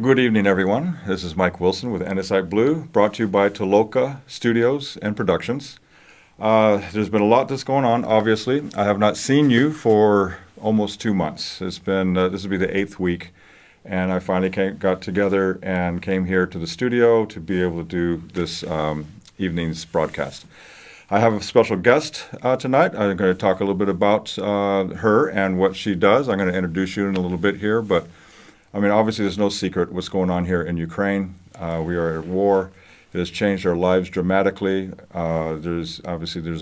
Good evening, everyone. This is Майк Вілсон with Andesite Blue, brought to you by Toloka Studios and Productions. There's been a lot that's going on, obviously. I have not seen you for almost 2 months. It's been, this will be the 8th week, and I finally got together and came here to the studio to be able to do this evening's broadcast. I have a special guest tonight. I'm going to talk a little bit about her and what she does. I'm going to introduce you in a little bit here, but I mean, obviously there's no secret what's going on here in Ukraine. We are at war. It has changed our lives dramatically. There's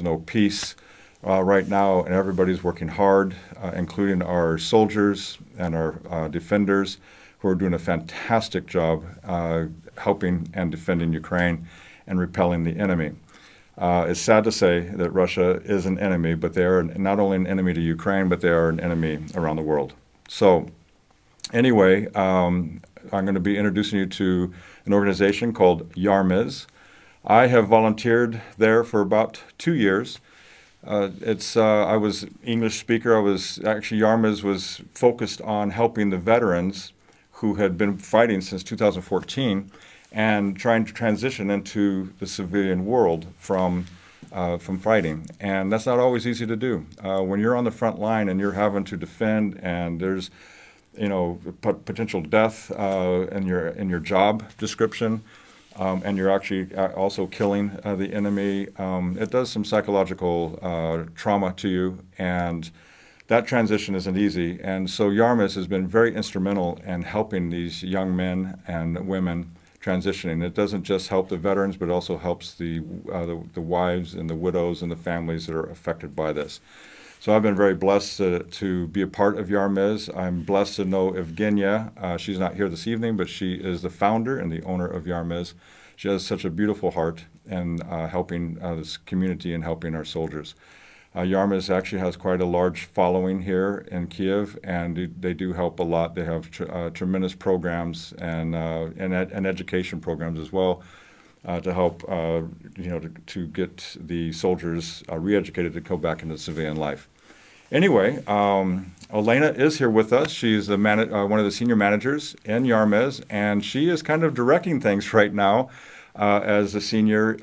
no peace right now, and everybody's working hard, including our soldiers and our defenders, who are doing a fantastic job helping and defending Ukraine and repelling the enemy. It's sad to say that Russia is an enemy, but they are not only an enemy to Ukraine, but they are an enemy around the world. So anyway, I'm going to be introducing you to an organization called Yarmіз. I have volunteered there for about 2 years. I was English speaker. Yarmіз was focused on helping the veterans who had been fighting since 2014 and trying to transition into the civilian world from fighting. And that's not always easy to do. When you're on the front line and you're having to defend, and there's potential death in your job description, and you're actually also killing the enemy, it does some psychological trauma to you, and that transition isn't easy. And so Yarmіз has been very instrumental in helping these young men and women transitioning. It doesn't just help the veterans, but it also helps the wives and the widows and the families that are affected by this. So I've been very blessed to be a part of Yarmіз. I'm blessed to know Evgenia. She's not here this evening, but she is the founder and the owner of Yarmіз. She has such a beautiful heart in helping this community and helping our soldiers. Yarmіз actually has quite a large following here in Kiev, and they do help a lot. They have tremendous programs and education programs as well to help to get the soldiers re-educated to go back into civilian life. Anyway, Olena is here with us. She's one of the senior managers in Yarmіз, and she is kind of directing things right now as a senior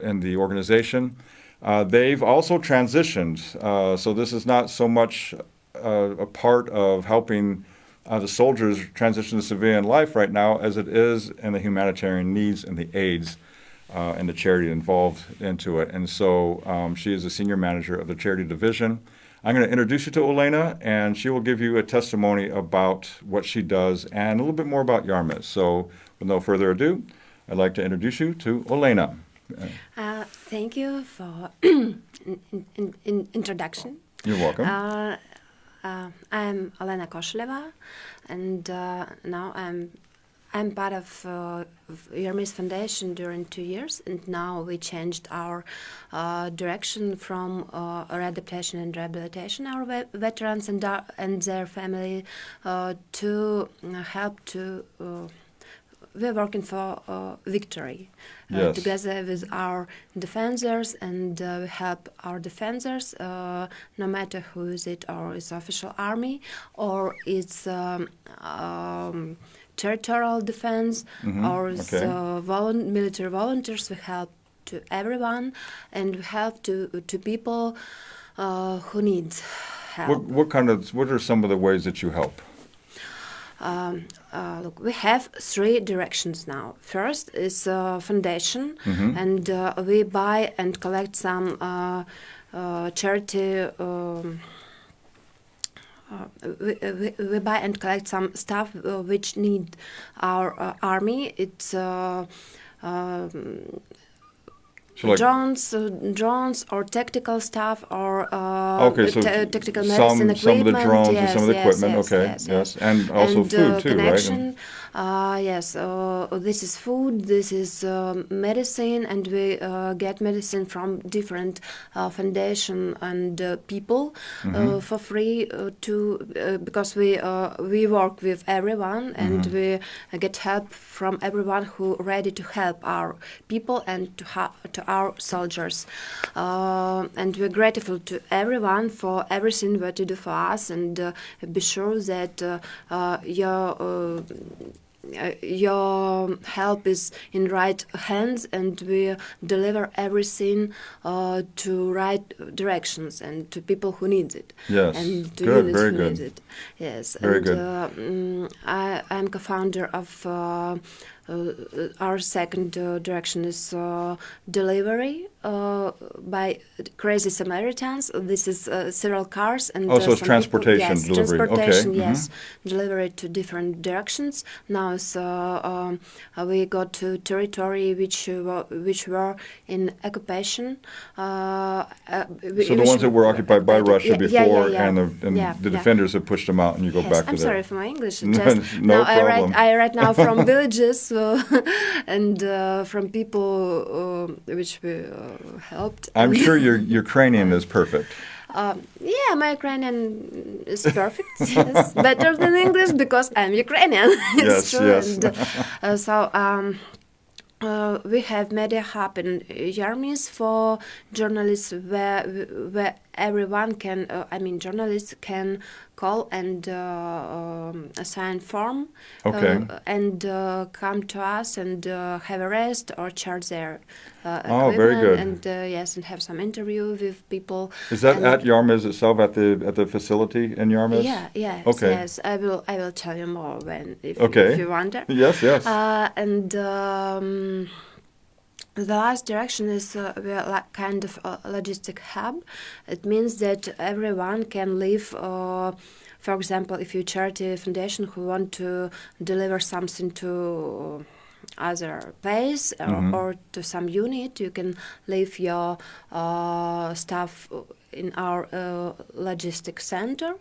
in the organization. They've also transitioned, so this is not so much a part of helping the soldiers transition to civilian life right now as it is in the humanitarian needs and the aids and the charity involved into it. And so she is a senior manager of the charity division. I'm going to introduce you to Olena, and she will give you a testimony about what she does and a little bit more about Yarmіз. So with no further ado, I'd like to introduce you to Olena. Thank you for introduction. You're welcome. I'm Olena Koshelєva, and now I'm part of Yarmіз Foundation during 2 years, and now we changed our direction from readaptation and rehabilitation our veterans and their family to help to. We're working for victory together with our defenders, and we help our defenders, no matter who is it, or it's official army, or it's territorial defense, or it's military volunteers. We help to everyone, and we help to people who need help. What are some of the ways that you help? Look, we have 3 directions now. First is foundation, and we buy and collect some charity. We buy and collect some stuff which need our army. It's drones or tactical stuff or tactical medicine equipment. Some of the drones and some of the equipment. Yes. And also food too, connection, right? Yes, this is food, this is medicine, and we get medicine from different foundation and people for free because we work with everyone and we get help from everyone who ready to help our people and to our soldiers. And we're grateful to everyone for everything what you do for us, and be sure that your help is in right hands, and we deliver everything to right directions and to people who need it. Yes, And to good, units very who good. need it. Yes, Very and good. I'm co-founder of our second direction is delivery by Crazy Samaritans. This is several cars and Oh, so it's some transportation people, yes, delivery. transportation, Okay. yes, delivery to different directions. Now we got to territory which were in occupation. So the ones that were occupied by Russia before, and the defenders have pushed them out, and you go Yes, back to I'm there. sorry for my English. No Just, now problem. I write now from villages and from people which we helped. I'm sure your Ukrainian is perfect. Yeah, my Ukrainian is perfect. Yes, better than English because I'm Ukrainian. It's Yes, true. yes. And we have media hub in Yarmіз for journalists where everyone can, journalists can call and assign form Okay. and come to us and have a rest or charge their Oh, equipment. very good. And yes, and have some interview with people. Is that and at Yarmіз itself, at the facility in Yarmіз? Yeah, yes, Okay. yes. I will tell you more if Okay. you wonder. Yes, yes. And the last direction is we are like kind of a logistic hub. It means that everyone can live. For example, if you're a charity foundation who want to deliver something to other place or to some unit, you can leave your stuff in our logistic center,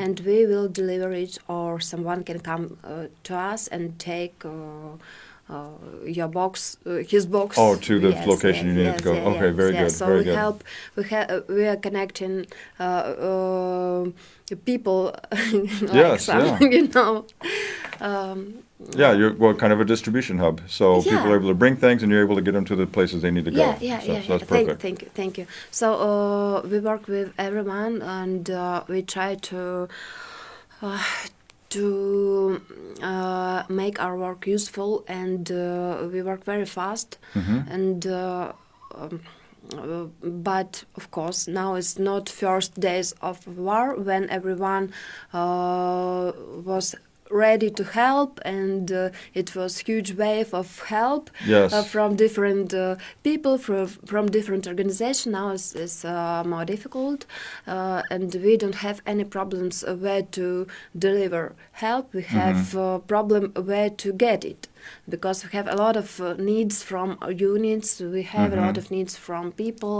and we will deliver it, or someone can come to us and take your box, his box. Oh, to the Yes, location you need yes, to go. yes, Okay, yes, very yes. good, So very we good. help. We are connecting people like Yes, some, yeah. you know. Yeah, you're kind of a distribution hub. So people Yeah. are able to bring things, and you're able to get them to the places they need to go. So that's perfect. Thank you. So we work with everyone, and we try to make our work useful, and we work very fast. And but of course, now it's not first days of war when everyone was ready to help, and it was huge wave of help Yes. from different people from different organizations. Now it's more difficult, and we don't have any problems where to deliver help. We have problem where to get it, because we have a lot of needs from units. We have a lot of needs from people.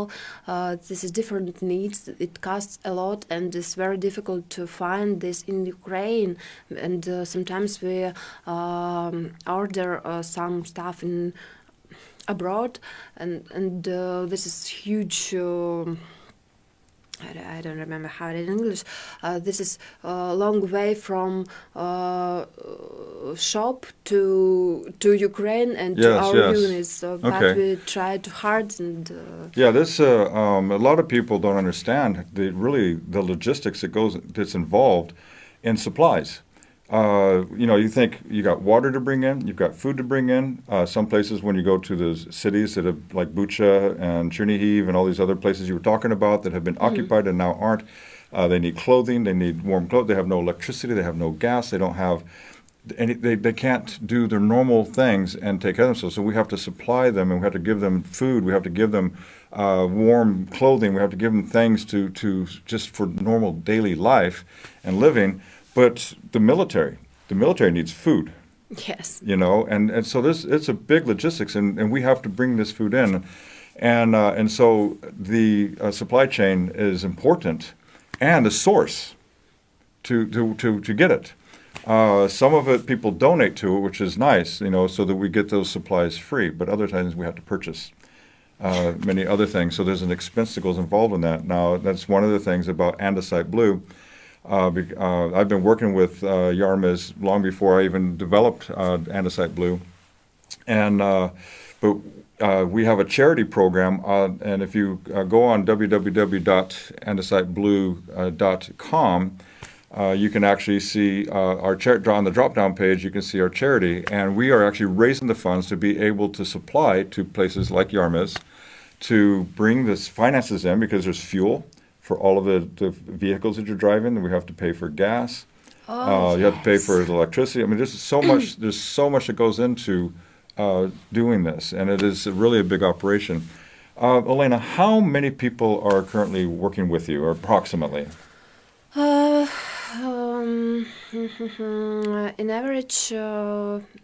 This is different needs. It costs a lot, and it's very difficult to find this in Ukraine. And sometimes we order some stuff in abroad, and this is huge. I don't remember how it is in English. This is a long way from shop to Ukraine and to Yes, our yes. units. So, but Okay. we try to hard and. Yeah, this a lot of people don't understand the logistics that's involved in supplies. You think you got water to bring in, you've got food to bring in. Some places, when you go to the cities that have, like Bucha and Chernihiv and all these other places you were talking about that have been occupied and now aren't, they need clothing, they need warm clothes, they have no electricity, they have no gas, they don't have they can't do their normal things and take care of themselves. So we have to supply them, and we have to give them food, we have to give them warm clothing, we have to give them things to just for normal daily life and living. But the military needs food, Yes. and so it's a big logistics, and we have to bring this food in, and so the supply chain is important, and the source to get it. Some of it people donate to it, which is nice, so that we get those supplies free. But other times we have to purchase many other things. So there's an expense that goes involved in that. Now, that's one of the things about Andesite Blue. I've been working with Yarmіз long before I even developed Andesite Blue. But we have a charity program, and if you go on www.andesiteblue.com, you can actually see our on the drop-down page, you can see our charity, and we are actually raising the funds to be able to supply to places like Yarmіз to bring this finances in, because there's fuel for all of the vehicles that you're driving, and we have to pay for gas. You have to pay for the electricity. I mean, there's so much that goes into doing this, and it is really a big operation. Olena, how many people are currently working with you, or approximately? In average,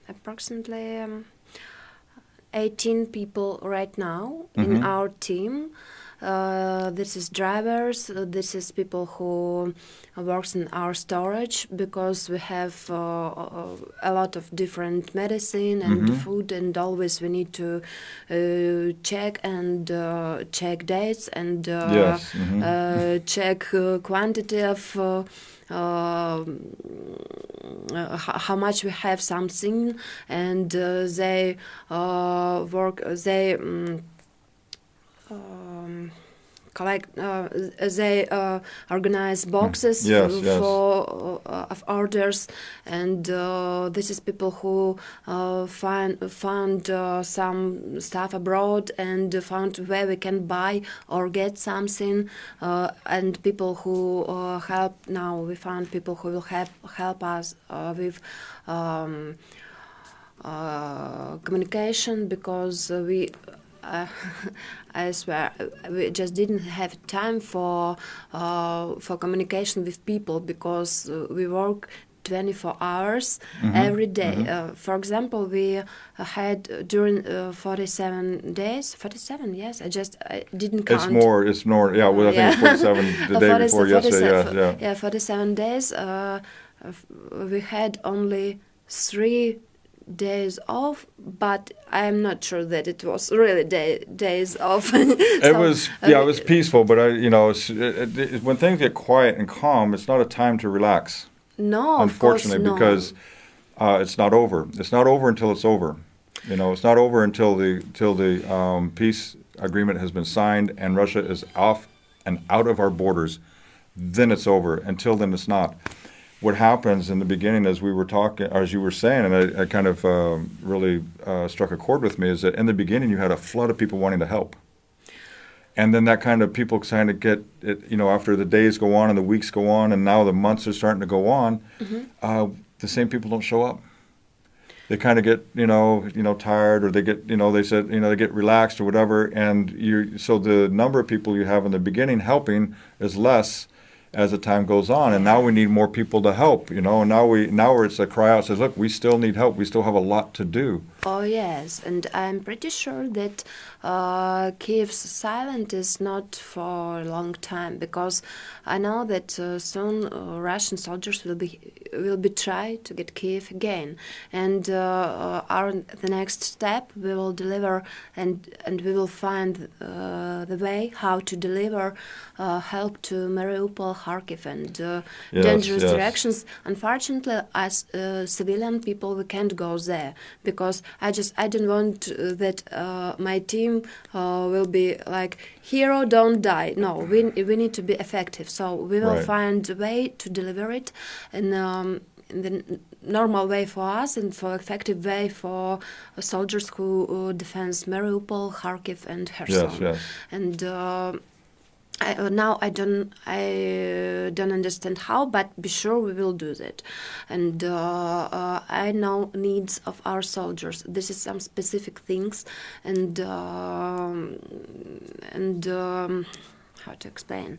approximately 18 people right now in our team. This is drivers, this is people who works in our storage, because we have a lot of different medicine and food, and always we need to check check dates and check quantity of how much we have something, and they collect. They organize boxes of orders, and this is people who found some stuff abroad and found where we can buy or get something, and people who help. Now we found people who will help us with communication, because we. I swear, we just didn't have time for communication with people, because we work 24 hours every day. For example, we had during 47 days, 47, yes, I didn't count. It's more, yeah, well, I think it's 47 the day before yesterday, yeah, 47 days. We had only 3 days off, but I'm not sure that it was really days off. It was peaceful, but when things get quiet and calm, it's not a time to relax. No, unfortunately, of course, because it's not over. It's not over until it's over. It's not over until the peace agreement has been signed and Russia is off and out of our borders. Then it's over. Until then, it's not. What happens in the beginning, as we were talking, or as you were saying, and I kind of really struck a chord with me, is that in the beginning you had a flood of people wanting to help. And then that kind of people kind of get it, after the days go on and the weeks go on and now the months are starting to go on, the same people don't show up. They kind of get, tired, or they get, they said, they get relaxed or whatever. And so the number of people you have in the beginning helping is less as the time goes on, and now we need more people to help, and now it's a cry out, says, look, we still need help, we still have a lot to do. Oh yes, and I'm pretty sure that Kiev's silent is not for a long time, because I know that soon Russian soldiers will be try to get Kiev again, and the next step we will deliver, and we will find the way how to deliver help to Mariupol, Kharkiv, and dangerous directions. Unfortunately, as civilian people, we can't go there, because I don't want that my team will be like, hero, don't die. No, we need to be effective. So we will find a way to deliver it in the normal way for us, and for effective way for soldiers who defend Mariupol, Kharkiv, and Kherson. Yes. And I don't understand how, but be sure we will do that. And I know needs of our soldiers. This is some specific things, and how to explain.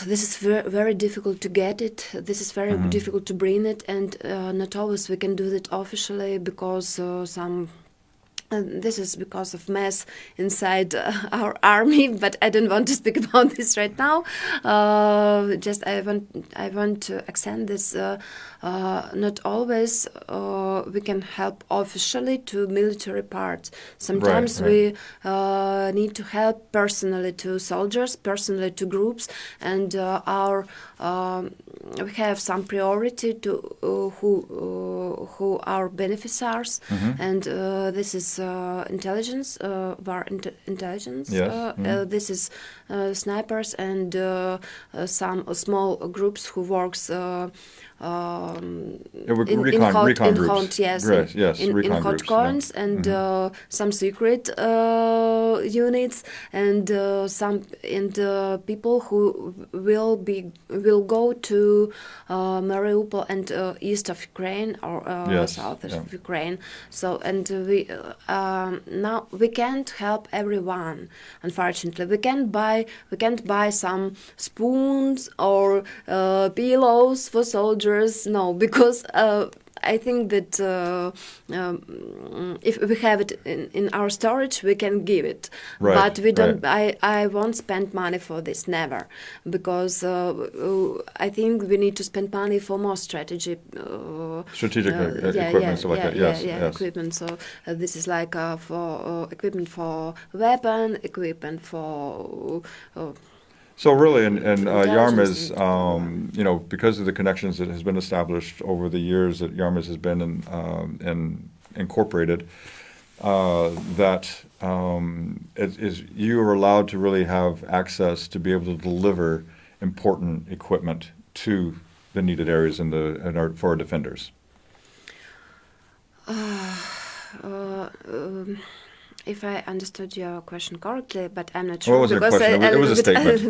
This is very difficult to get it. This is very difficult to bring it, and not always we can do that officially, because some This is because of mess inside our army, but I don't want to speak about this right now. Just I want to accent this. Not always we can help officially to military parts. Sometimes Right. we need to help personally to soldiers, personally to groups, and we have some priority to who our beneficiaries, and this is intelligence, intelligence. Yes. This is snipers and some small groups who works. Recon groups. Yes, Yes, in recon hot groups, coins and some secret units and some people who will go to Mariupol and east of Ukraine or Yes, south yeah. of Ukraine. So and we now we can't help everyone. Unfortunately, we can't buy some spoons or pillows for soldiers. No, because I think that if we have it in our storage, we can give it. Right, But we don't. right. I won't spend money for this, never, because I think we need to spend money for more strategic Equipment, stuff like that. Yes, yes. Equipment. So this is like for equipment for weapon, equipment for. So really, and Yarmuz, Intelligence because of the connections that has been established over the years that Yarmuz has been incorporated, you are allowed to really have access to be able to deliver important equipment to the needed areas for our defenders. If I understood your question correctly, but I'm not sure. Well, it wasn't a question. It was a statement.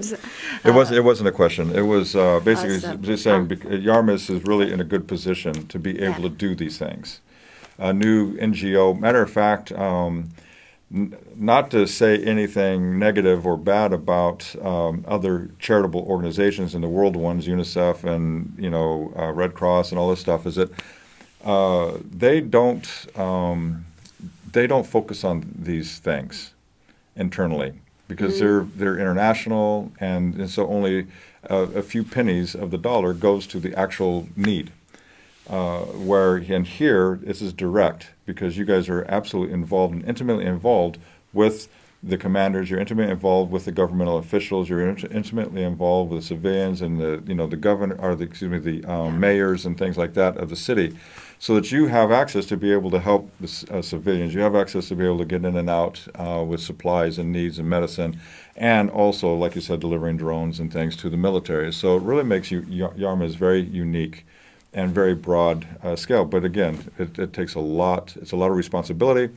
It wasn't a question. It was basically just saying Yarmuz is really in a good position to be able to do these things. A new NGO, matter of fact, not to say anything negative or bad about other charitable organizations and the world ones, UNICEF and Red Cross and all this stuff, is that they don't focus on these things internally because they're international, and so only a few pennies of the dollar goes to the actual need. Here this is direct because you guys are absolutely involved and intimately involved with the commanders. You're intimately involved with the governmental officials. You're intimately involved with the civilians and the governor or the mayors and things like that of the city, so that you have access to be able to help the civilians. You have access to be able to get in and out with supplies and needs and medicine, and also, like you said, delivering drones and things to the military. So it really makes Yarmuz very unique and very broad scale. But again, it takes a lot. It's a lot of responsibility,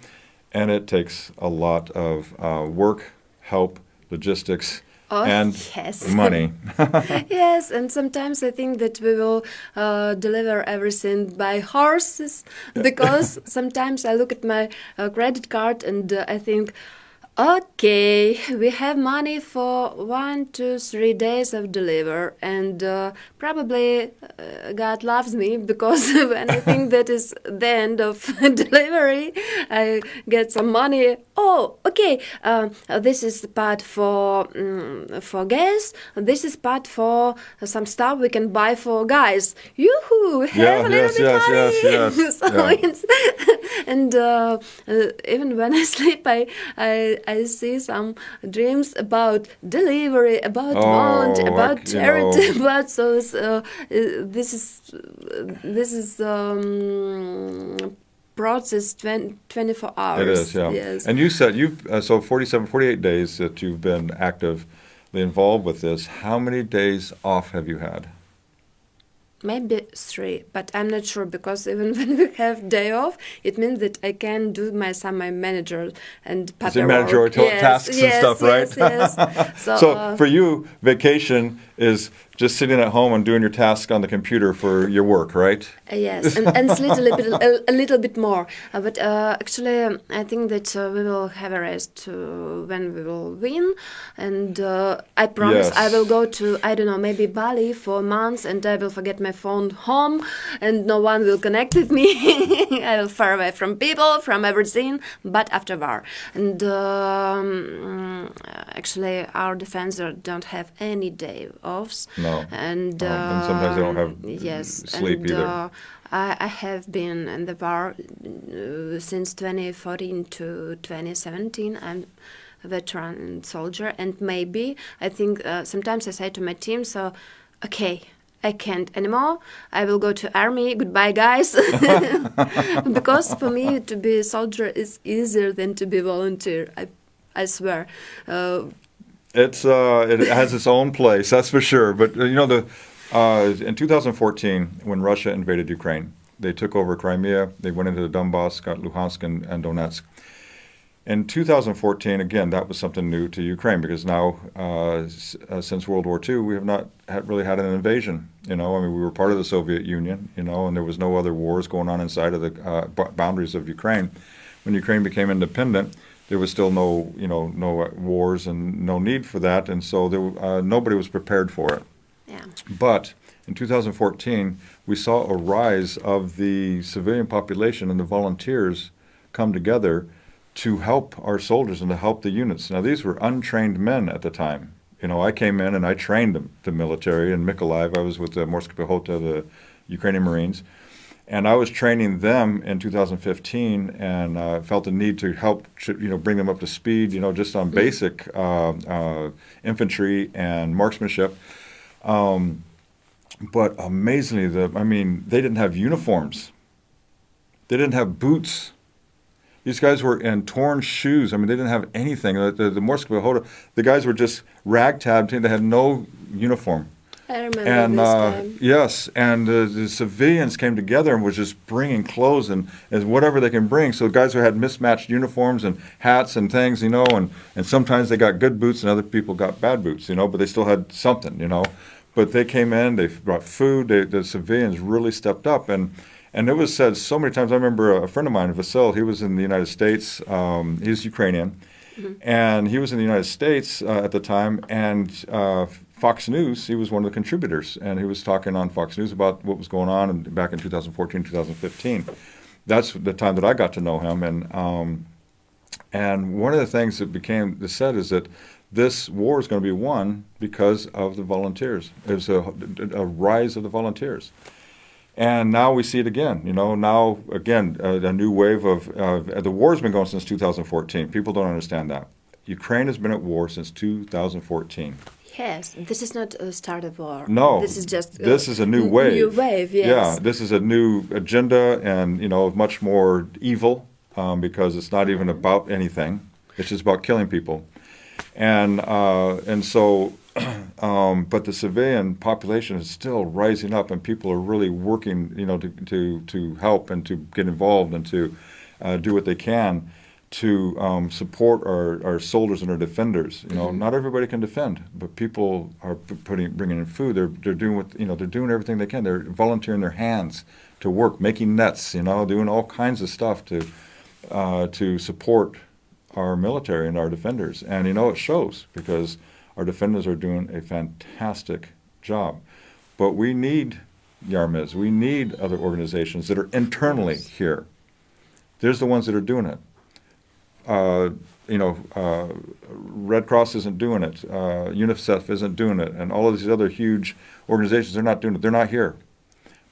and it takes a lot of work, help, logistics, and money. Yes, and sometimes I think that we will deliver everything by horses, because sometimes I look at my credit card and I think, okay, we have money for 1 to 3 days of deliver, and probably God loves me, because when I think that is the end of delivery, I get some money. Oh, okay, this is part for gas. This is part for some stuff we can buy for guys. Yoo-hoo! We have a little bit money. Yes. So it's and even when I sleep, I see some dreams about delivery, about volunteer, about charity, about this is process 24 hours. It is, yeah. Yes. And you said you've 48 days that you've been actively involved with this. How many days off have you had? Maybe 3, but I'm not sure, because even when we have day off, it means that I can do my manager and managerial tasks and stuff, right? Yes. So for you, vacation is just sitting at home and doing your tasks on the computer for your work, right? Yes, and it's a little bit more. But actually, I think that we will have a rest when we will win. And I promise Yes. I will go to, I don't know, maybe Bali for months, and I will forget my phone home, and no one will connect with me. I will far away from people, from everything, but after war. And actually, our defenders don't have any day offs. No. And sometimes they don't have yes, sleep and, either. I have been in the war since 2014 to 2017. I'm a veteran and soldier, and maybe I think sometimes I say to my team, so, okay, I can't anymore. I will go to army. Goodbye, guys. Because for me, to be a soldier is easier than to be volunteer. I swear. It has its own place, that's for sure. But in 2014, when Russia invaded Ukraine, they took over Crimea. They went into the Donbass, got Luhansk and Donetsk. In 2014, again, that was something new to Ukraine because now, since World War II, we have not really had an invasion. We were part of the Soviet Union, and there was no other wars going on inside of the boundaries of Ukraine. When Ukraine became independent, there was still no wars and no need for that, and so nobody was prepared for it. Yeah. But in 2014, we saw a rise of the civilian population and the volunteers come together to help our soldiers and to help the units. Now, these were untrained men at the time. I came in and I trained the military in Mykolaiv. I was with the Morska Pehota, the Ukrainian Marines. And I was training them in 2015 and felt the need to help, bring them up to speed, just on basic infantry and marksmanship. But amazingly, they didn't have uniforms. They didn't have boots. These guys were in torn shoes. They didn't have anything. The Morska Pehota, the guys were just ragtag. They had no uniform. I remember And this time. yes, and the civilians came together and was just bringing clothes and whatever they can bring. So guys who had mismatched uniforms and hats and things, and sometimes they got good boots and other people got bad boots, but they still had something, But they came in, they brought food. The civilians really stepped up, and it was said so many times. I remember a friend of mine, Vasil. He was in the United States. He's Ukrainian, and he was in the United States at the time, and Fox News, he was one of the contributors, and he was talking on Fox News about what was going on back in 2014, 2015. That's the time that I got to know him, and one of the things that said is that this war is going to be won because of the volunteers. There's a rise of the volunteers. And now we see it again. Now, again, a new wave of the war's been going since 2014. People don't understand that. Ukraine has been at war since 2014. Yes, this is not a start of war. No, this is just this is a new wave. New wave, yes. Yeah, this is a new agenda, and much more evil because it's not even about anything. It's just about killing people, and so, but the civilian population is still rising up, and people are really working, to help and to get involved and to do what they can to support our soldiers and our defenders. Not everybody can defend, but people are bringing in food. They're doing they're doing everything they can. They're volunteering their hands to work, making nets. Doing all kinds of stuff to support our military and our defenders. And it shows because our defenders are doing a fantastic job. But we need Yarmiz. We need other organizations that are internally here. There's the ones that are doing it. Red Cross isn't doing it, UNICEF isn't doing it, and all of these other huge organizations, they're not doing it. They're not here.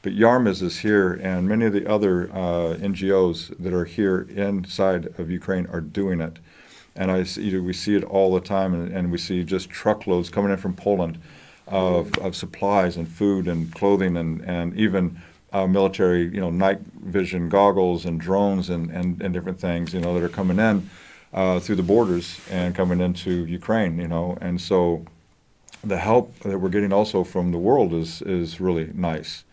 But Yarmiz is here, and many of the other NGOs that are here inside of Ukraine are doing it. And we see it all the time, and we see just truckloads coming in from Poland of supplies and food and clothing and even military, night vision goggles and drones and different things, that are coming in through the borders and coming into Ukraine, And so the help that we're getting also from the world is really nice.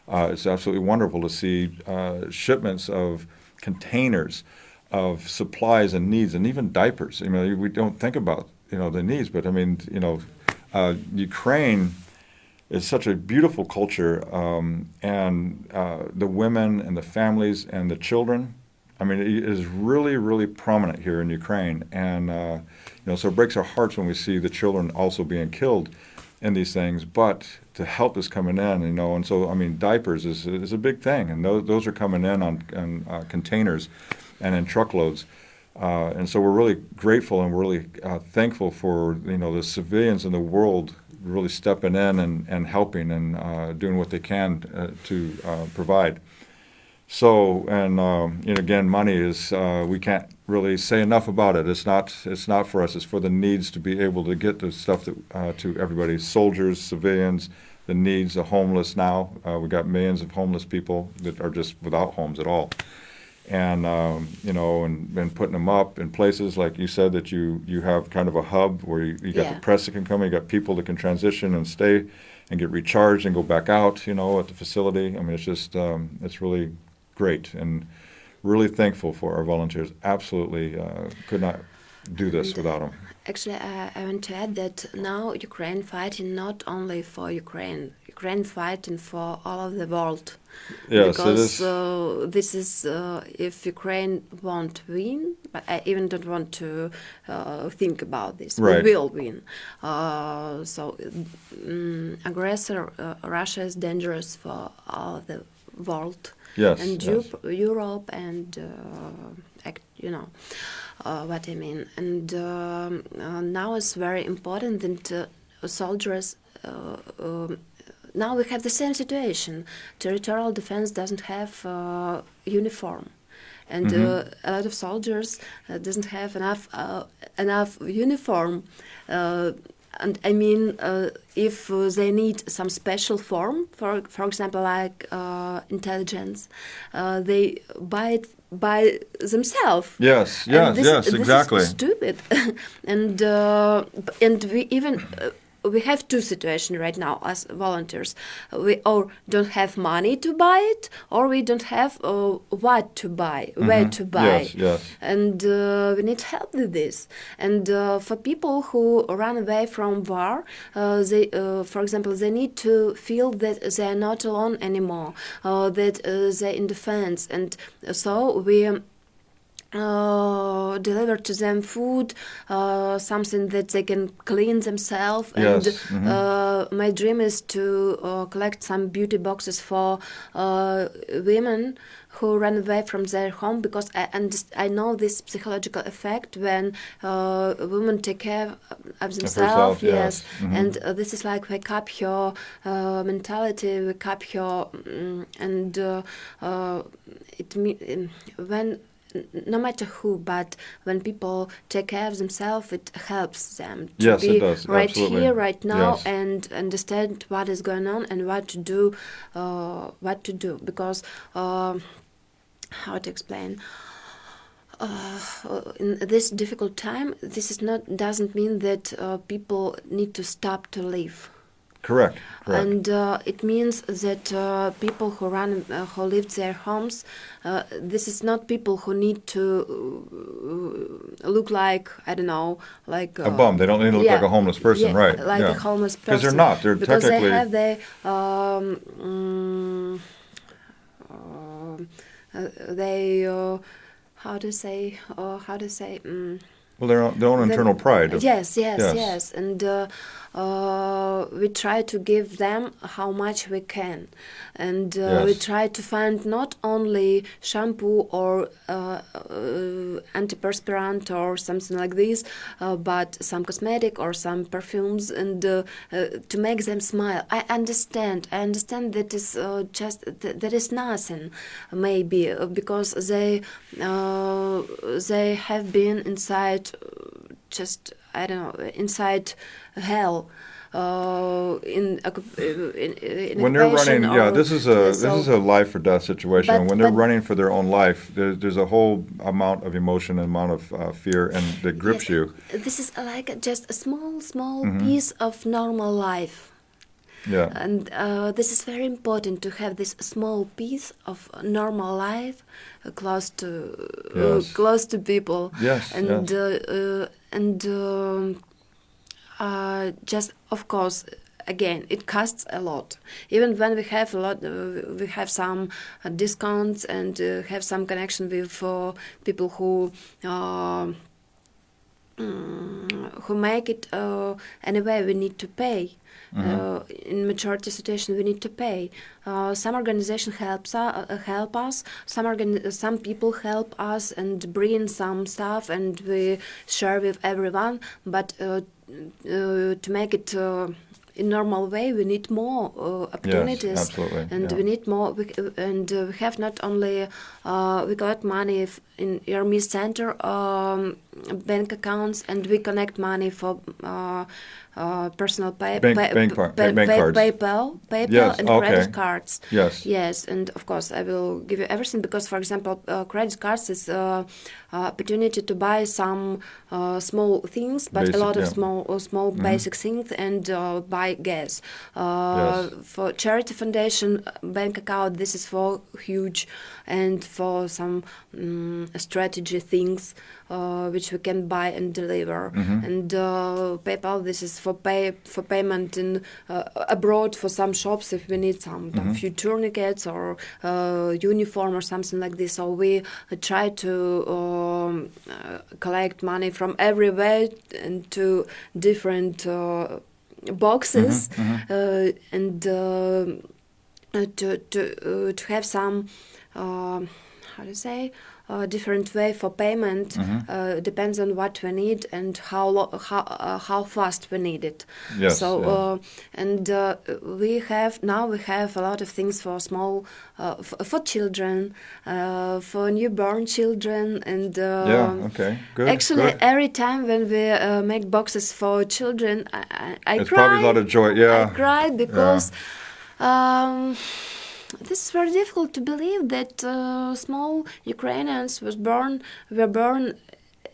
It's absolutely wonderful to see shipments of containers of supplies and needs and even diapers. We don't think about, the needs, but Ukraine it's such a beautiful culture, and the women and the families and the children. I mean, it is really, really prominent here in Ukraine, and so it breaks our hearts when we see the children also being killed in these things. But the help is coming in, and so I mean, diapers is a big thing, and those are coming in on containers and in truckloads. And so we're really grateful and we're really thankful for the civilians in the world really stepping in and helping and doing what they can to provide. So, and again, money is we can't really say enough about it. It's not for us. It's for the needs to be able to get the stuff to everybody: soldiers, civilians, the needs, the homeless. Now we got millions of homeless people that are just without homes at all. And and putting them up in places like you said that you have kind of a hub where you got the press that can come, you got people that can transition and stay and get recharged and go back out, at the facility. I mean, it's just it's really great, and really thankful for our volunteers. Absolutely could not do this without them. Actually, I want to add that now Ukraine fighting not only for Ukraine fighting for all of the world. Yes, because it is. This is if Ukraine won't win, but I even don't want to think about this. Right. We will win. Aggressor Russia is dangerous for all of the world. Yes, and yes. Europe and what I mean. And now it's very important that soldiers. Now we have the same situation. Territorial defense doesn't have uniform, and a lot of soldiers doesn't have enough uniform. And I mean, if they need some special form, for example, like intelligence, they buy it by themselves. Yes, This exactly. is stupid, and we even. We have two situations right now as volunteers. We or don't have money to buy it, or we don't have what to buy, where to buy. Yes. And we need help with this. And for people who run away from war, they, for example, they need to feel that they are not alone anymore, that they're in defense. And so we deliver to them food, something that they can clean themselves. Yes. And my dream is to collect some beauty boxes for women who run away from their home, because I know this psychological effect when women take care of themselves. Yes. And this is like wake up your mentality, wake up your and when. No matter who, but when people take care of themselves, it helps them to be it does. right Absolutely. here, right now, Yes. and understand what is going on and what to do. Because how to explain? In this difficult time, doesn't mean that people need to stop to live. Correct. And it means that people who leave their homes, this is not people who need to look like, I don't know, like A bum. They don't need to look like a homeless person, right? Like a homeless person. Because they're not. They're because technically. They have their how to say. Well, their own internal pride. Yes. And we try to give them how much we can. And we try to find not only shampoo or antiperspirant or something like this, but some cosmetic or some perfumes, and to make them smile. I understand that is that is nothing, maybe, because they have been inside, just I don't know, inside hell. When they're running, this is a life or death situation. And when they're running for their own life, there's a whole amount of emotion and amount of fear and that grips you. This is like just a small piece of normal life. Yeah. And this is very important to have this small piece of normal life close to people. Yes. And just of course, again, it costs a lot. Even when we have a lot, we have some discounts and have some connection with people who make it anyway. We need to pay. In majority situation, we need to pay. Some organization help us. Some people help us and bring some stuff, and we share with everyone. But to make it in normal way, we need more opportunities. Yes, absolutely. And yeah. we need more. We have not only we collect money in Yarmіз Center bank accounts, and we connect money for personal bank cards. PayPal Yes, and okay. credit cards. Yes. And of course I will give you everything, because for example credit cards is opportunity to buy some small things, but Basic, a lot of yeah. small basic things, and buy gas. Yes. For charity foundation bank account, this is for huge, and for some strategy things which we can buy and deliver. And PayPal, this is for payment in abroad for some shops if we need some few tourniquets or uniform or something like this. So we try to collect money from everywhere into different boxes, and to have some how to say different way for payment. Depends on what we need and how fast we need it. Yes, So yeah. and we have a lot of things for small for children, for newborn children, and Okay, good. actually good. every time when we make boxes for children, I It's cry. probably a lot of joy. Yeah. I cried because this is very difficult to believe that small Ukrainians were born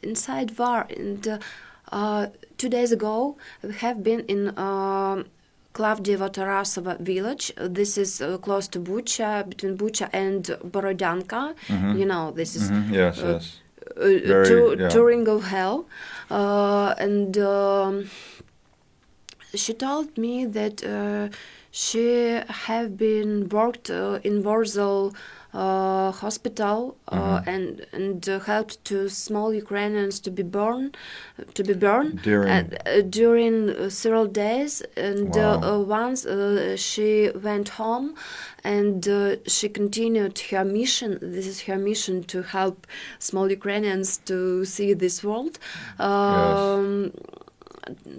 inside war. And 2 days ago, we have been in Klavdievo-Tarasova village. This is close to Bucha, between Bucha and Borodyanka. You know, this is Yes, yes. touring of hell. And she told me that she have been worked in Warsaw hospital and helped to small Ukrainians to be born during several days. And once she went home, and she continued her mission. This is her mission, to help small Ukrainians to see this world.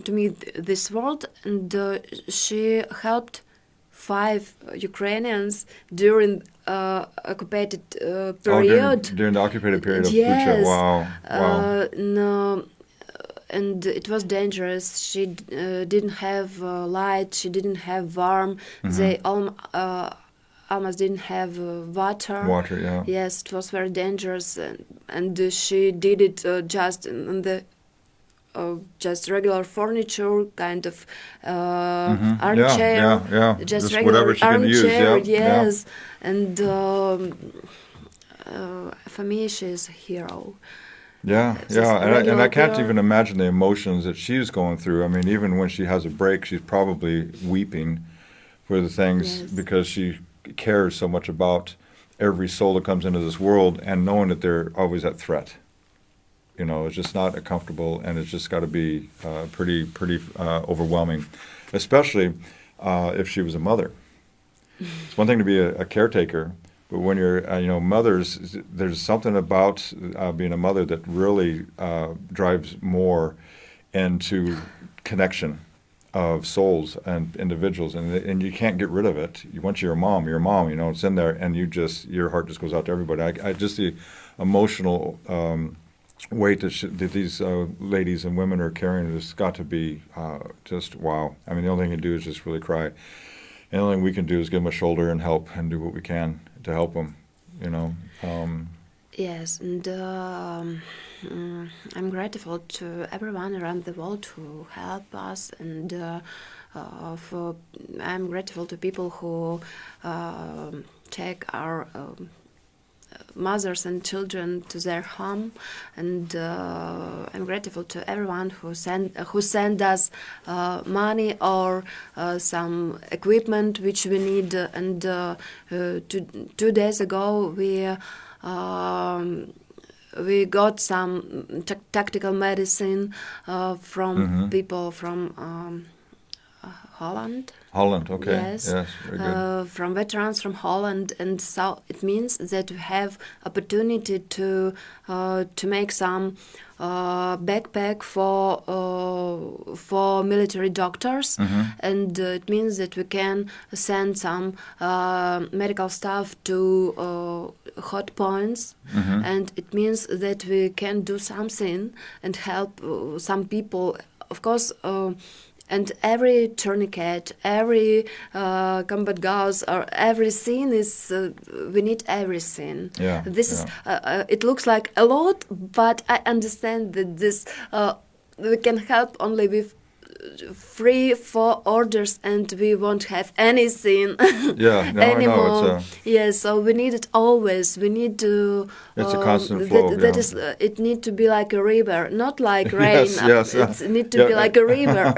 To meet this world, and she helped 5 Ukrainians during occupied period. During the occupied period of Yes. Bucha. Wow. No, and it was dangerous. She didn't have light. She didn't have warm. They almost didn't have water. Water, yeah. Yes, it was very dangerous, and she did it just in the just regular furniture, kind of armchair. Yeah. Just Just regular whatever she can use, armchair. yeah, Yes, and for me, she's a hero. Yeah, It's just and I regular can't girl. even imagine the emotions that she's going through. I mean, even when she has a break, she's probably weeping for the things Yes. because she cares so much about every soul that comes into this world, and knowing that they're always at threat. You know, it's just not comfortable, and it's just got to be pretty overwhelming, especially if she was a mother. It's one thing to be a caretaker, but when you're, mothers, there's something about being a mother that really drives more into connection of souls and individuals, and you can't get rid of it. Once you're a mom, it's in there, and your heart just goes out to everybody. I just the emotional weight that these ladies and women are carrying has got to be just wow. I mean, the only thing you can do is just really cry. And the only thing we can do is give them a shoulder and help and do what we can to help them, Yes, and I'm grateful to everyone around the world who help us, and I'm grateful to people who check our mothers and children to their home, and I'm grateful to everyone who send us money or some equipment which we need. And 2 days ago we got some tactical medicine from people from Holland. Holland, okay. Yes, very good. From veterans from Holland, and so it means that we have opportunity to make some backpack for military doctors, and it means that we can send some medical staff to hot points, and it means that we can do something and help some people, of course. And every tourniquet, every combat gauze, or everything is, we need everything. Yeah, This is, it looks like a lot, but I understand that this, we can help only with 3-4 orders, and we won't have anything anymore. I know. Yes, so we need it always. We need to. It's a constant flow. That is, it need to be like a river, not like rain. Yes. It need to be like a river.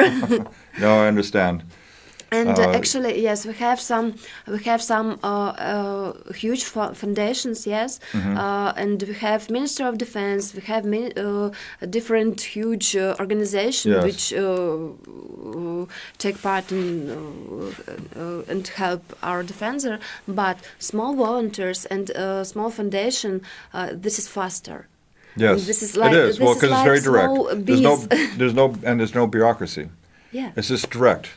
No, I understand. And actually, yes, we have some huge foundations, yes, and we have Minister of Defense, we have different huge organizations which take part in and help our defender, but small volunteers and small foundation, this is faster. Yes, and this is like, it is. Well, because like it's very direct. There's no bureaucracy. Yeah. It's just direct.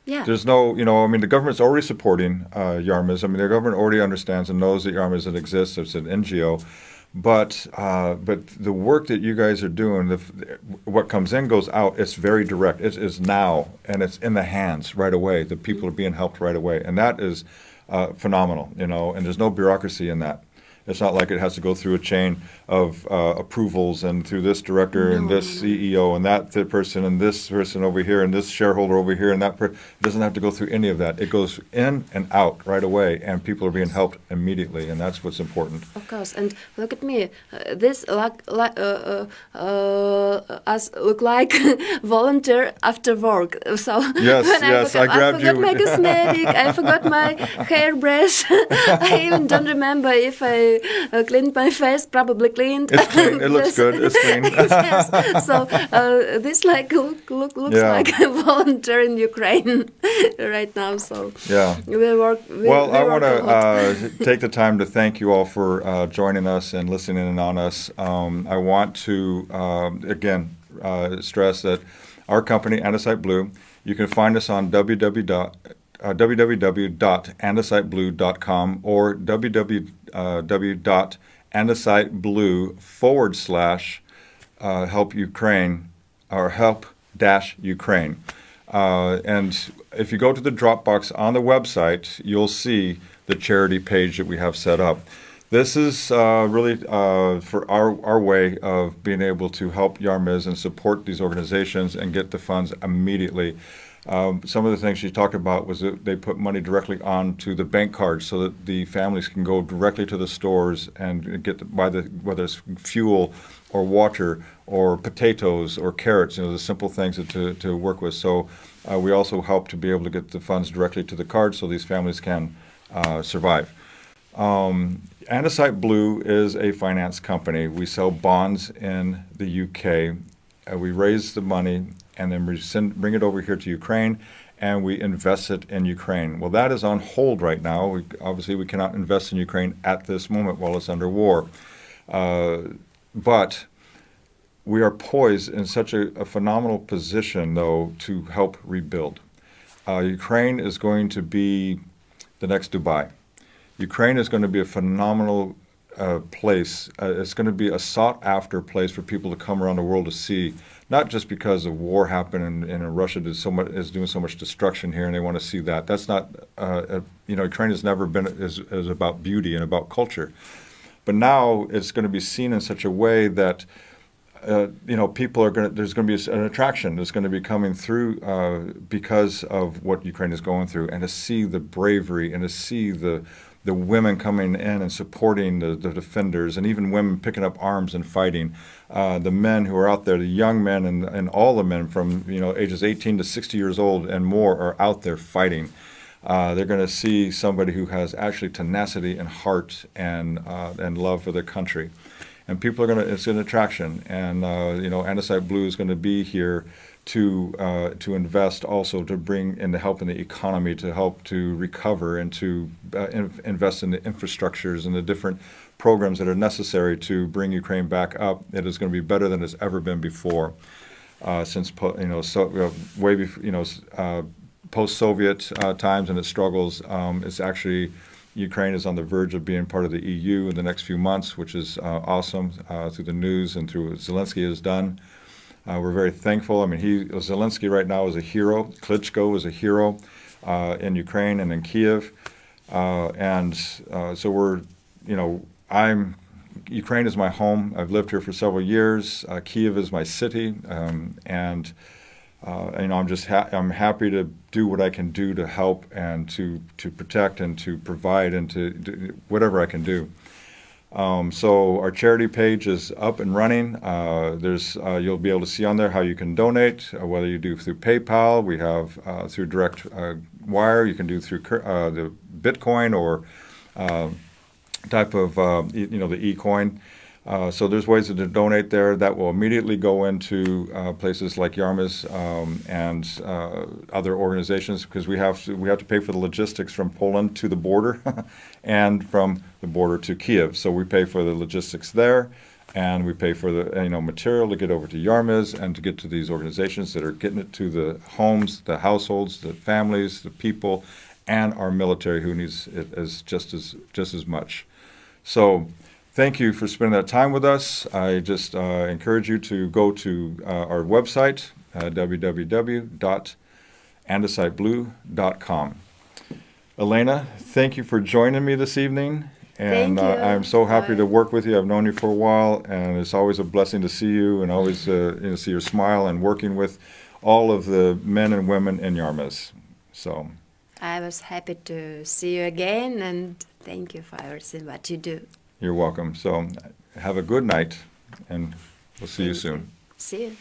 Yeah. There's no, the government's already supporting Yarmіз. I mean, the government already understands and knows that Yarmіз exists. It's an NGO. But the work that you guys are doing, what comes in goes out. It's very direct. It is now, and it's in the hands right away. The people are being helped right away. And that is phenomenal, and there's no bureaucracy in that. It's not like it has to go through a chain of approvals and through this director and this CEO and that person and this person over here and this shareholder over here and that person. It doesn't have to go through any of that. It goes in and out right away, and people are being helped immediately, and that's what's important. Of course, and look at me. This us look like volunteer after work. So yes, I grabbed you. I forgot my cosmetic. I forgot my hairbrush. I even don't remember if I cleaned my face. Probably cleaned. It's clean. It looks good. It's clean. Yes. So this looks like a volunteer in Ukraine right now. So we work. I want to take the time to thank you all for joining us and listening in on us. I want to again stress that our company, Andesite Blue, you can find us on www.andesiteblue.com or www.andesiteblue/help Ukraine or help-Ukraine. And if you go to the Dropbox on the website, you'll see the charity page that we have set up. This is really for our way of being able to help Yarmіз and support these organizations and get the funds immediately. Some of the things she talked about was that they put money directly onto the bank cards so that the families can go directly to the stores and whether it's fuel or water or potatoes or carrots, the simple things to work with. So we also help to be able to get the funds directly to the cards so these families can survive. Andesite Blue is a finance company. We sell bonds in the UK. We raise the money and then bring it over here to Ukraine, and we invest it in Ukraine. Well, that is on hold right now. Obviously, we cannot invest in Ukraine at this moment while it's under war. But we are poised in such a phenomenal position, though, to help rebuild. Ukraine is going to be the next Dubai. Ukraine is going to be a phenomenal place. It's going to be a sought-after place for people to come around the world to see, not just because of war happened and Russia is doing so much destruction here and they want to see that. That's not, Ukraine has never been is about beauty and about culture. But now it's going to be seen in such a way that people are there's going to be an attraction that's going to be coming through because of what Ukraine is going through, and to see the bravery and to see the the women coming in and supporting the defenders, and even women picking up arms and fighting. The men who are out there, the young men and all the men from ages 18 to 60 years old and more are out there fighting. They're going to see somebody who has actually tenacity and heart and love for their country. And people are it's an attraction. And, Andesite Blue is going to be here to invest also, to bring in the help in the economy, to help to recover and to invest in the infrastructures and the different programs that are necessary to bring Ukraine back up. It is going to be better than it's ever been before, since way before, post-Soviet times and its struggles. It's actually Ukraine is on the verge of being part of the EU in the next few months, which is awesome through the news and through what Zelensky has done. We're very thankful. I mean, Zelensky right now is a hero. Klitschko is a hero in Ukraine and in Kiev. So Ukraine is my home. I've lived here for several years. Kiev is my city. I'm happy to do what I can do to help and to protect and to provide and to do whatever I can do. So our charity page is up and running. You'll be able to see on there how you can donate, whether you do through PayPal. We have through direct wire. You can do through the Bitcoin or type of the e-coin. So there's ways to donate there that will immediately go into places like Yarmіз and other organizations, because we have to pay for the logistics from Poland to the border and from the border to Kiev. So we pay for the logistics there, and we pay for the material to get over to Yarmіз and to get to these organizations that are getting it to the homes, the households, the families, the people, and our military who needs it as just as much. So thank you for spending that time with us. I just encourage you to go to our website, www.andesiteblue.com. Olena, thank you for joining me this evening. And I'm so happy to work with you. I've known you for a while, and it's always a blessing to see you and always see your smile and working with all of the men and women in Yarmіз. So I was happy to see you again, and thank you for everything what you do. You're welcome. So have a good night, and we'll see you soon. See you.